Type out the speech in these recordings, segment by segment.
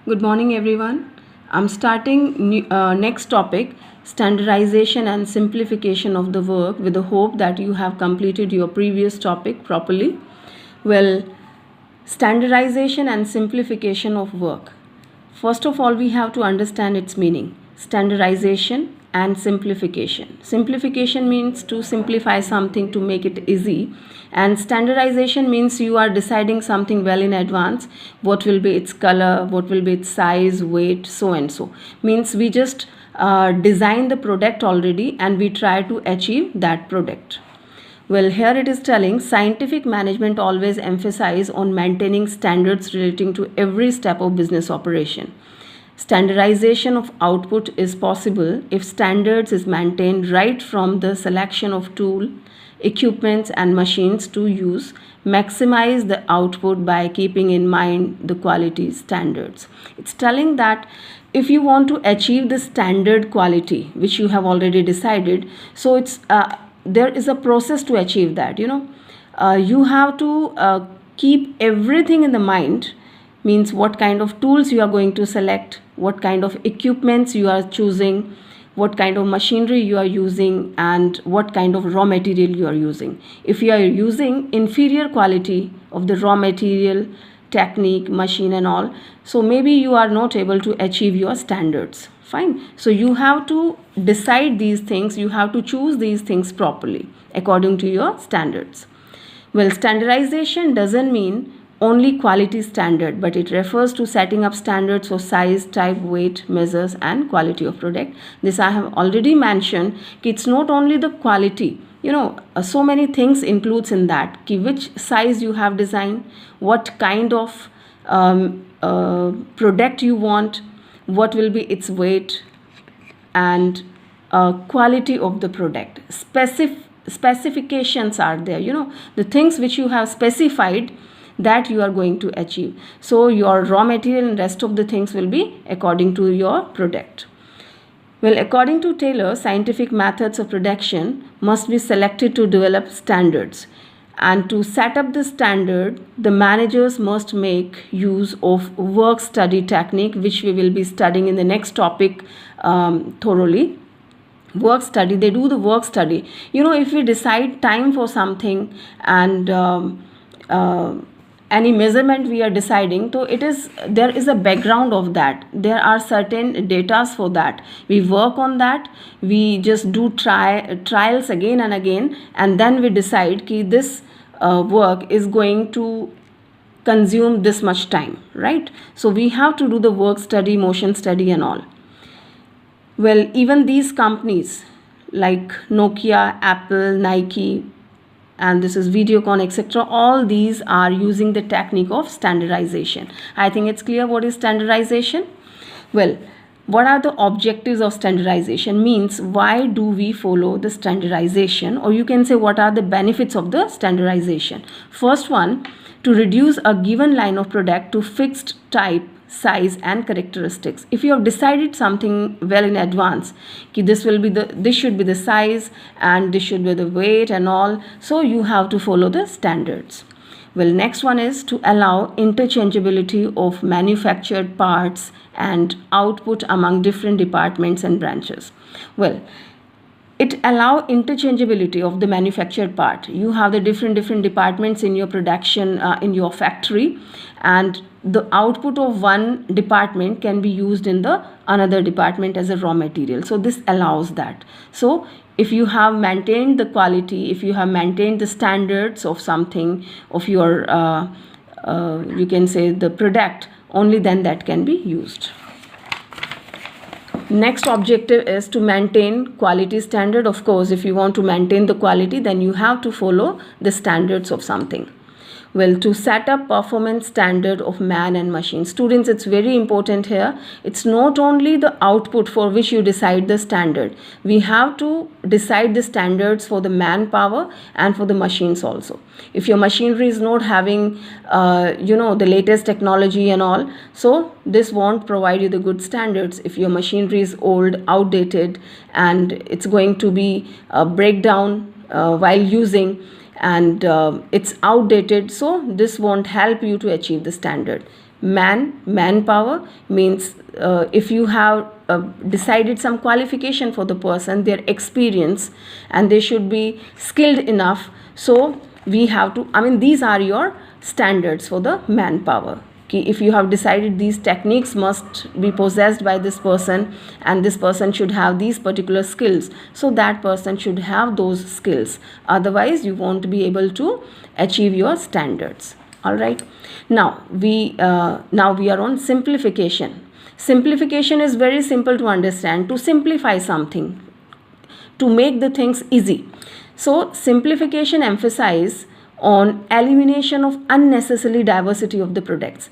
Good morning, everyone. I'm starting next topic, standardization and simplification of the work, with the hope that you have completed your previous topic properly. Well, standardization and simplification of work. First of all, we have to understand its meaning. Standardization and simplification. Simplification means to simplify something to make it easy, and standardization means you are deciding something well in advance, what will be its color, what will be its size, weight, so and so. Means we just design the product already and we try to achieve that product. Well, here it is telling scientific management always emphasize on maintaining standards relating to every step of business operation. Standardization of output is possible if standards is maintained right from the selection of tool, equipments and machines to use, maximize the output by keeping in mind the quality standards. It's telling that if you want to achieve the standard quality which you have already decided, so it's there is a process to achieve that. You have to keep everything in the mind, means what kind of tools you are going to select, what kind of equipments you are choosing, what kind of machinery you are using, and what kind of raw material you are using. If you are using inferior quality of the raw material, technique, machine and all, so maybe you are not able to achieve your standards. Fine. So you have to decide these things, you have to choose these things properly according to your standards. Well, standardization doesn't mean only quality standard, but it refers to setting up standards for size, type, weight, measures and quality of product. This I have already mentioned. It's not only the quality, so many things includes in that, which size you have designed, what kind of product you want, what will be its weight, and quality of the product. Specifications are there, the things which you have specified that you are going to achieve. So your raw material and rest of the things will be according to your product. Well, according to Taylor, scientific methods of production must be selected to develop standards. And to set up the standard, the managers must make use of work study technique, which we will be studying in the next topic thoroughly. Work study, they do the work study. If we decide time for something and any measurement we are deciding, so there is a background of that, there are certain data for that, we work on that, we just do trials again and again, and then we decide that this work is going to consume this much time, right? So we have to do the work study, motion study and all. Well, even these companies like Nokia, Apple, Nike, and this is Videocon, etc., all these are using the technique of standardization. I think it's clear what is standardization. Well, what are the objectives of standardization? Means why do we follow the standardization, or you can say what are the benefits of the standardization. First one, to reduce a given line of product to fixed type, size and characteristics. If you have decided something well in advance, this should be the size and this should be the weight and all, so you have to follow the standards. Well, next one is to allow interchangeability of manufactured parts and output among different departments and branches. Well, it allow interchangeability of the manufactured part. You have the different departments in your production, in your factory, and the output of one department can be used in the another department as a raw material. So this allows that. So if you have maintained the quality, if you have maintained the standards of something, of your you can say the product, only then that can be used. Next objective is to maintain quality standard. Of course, if you want to maintain the quality, then you have to follow the standards of something. Well, to set up performance standard of man and machine. Students, it's very important here. It's not only the output for which you decide the standard. We have to decide the standards for the manpower and for the machines also. If your machinery is not having, the latest technology and all, so this won't provide you the good standards. If your machinery is old, outdated, and it's going to be a breakdown while using, and it's outdated, so this won't help you to achieve the standard. manpower means if you have decided some qualification for the person, their experience, and they should be skilled enough. So we have to, I mean, these are your standards for the manpower. Okay, if you have decided these techniques must be possessed by this person and this person should have these particular skills, so that person should have those skills, otherwise you won't be able to achieve your standards. All right, now we are on simplification. Simplification is very simple to understand, to simplify something, to make the things easy. So simplification emphasizes on elimination of unnecessary diversity of the products.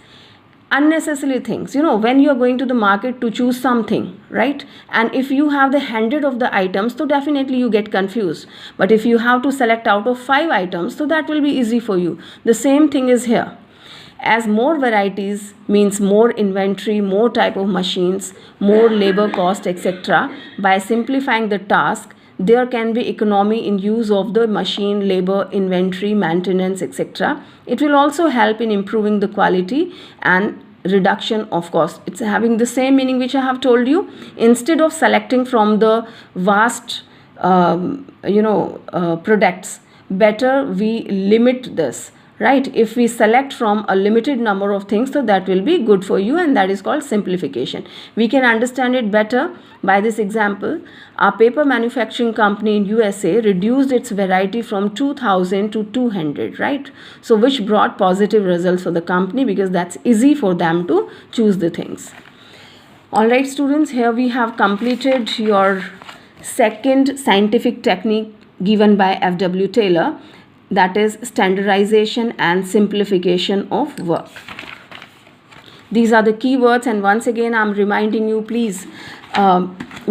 Unnecessary things, when you are going to the market to choose something, right, and if you have the 100 of the items, so definitely you get confused. But if you have to select out of 5 items, so that will be easy for you. The same thing is here. As more varieties means more inventory, more type of machines, more labor cost, etc. By simplifying the task, there can be economy in use of the machine, labor, inventory, maintenance, etc. It will also help in improving the quality and reduction of cost. It's having the same meaning which I have told you. Instead of selecting from the vast products, better we limit this, right? If we select from a limited number of things, so that will be good for you, and that is called simplification. We can understand it better by this example. A paper manufacturing company in USA reduced its variety from 2000 to 200, right? So which brought positive results for the company, because that's easy for them to choose the things. All right, students, here we have completed your second scientific technique given by F.W. Taylor, that is standardization and simplification of work. These are the keywords, and once again I'm reminding you, please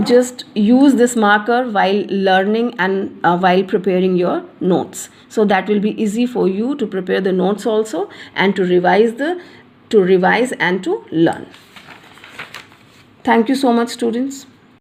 just use this marker while learning and while preparing your notes, so that will be easy for you to prepare the notes also and to revise and to learn. Thank you so much, students.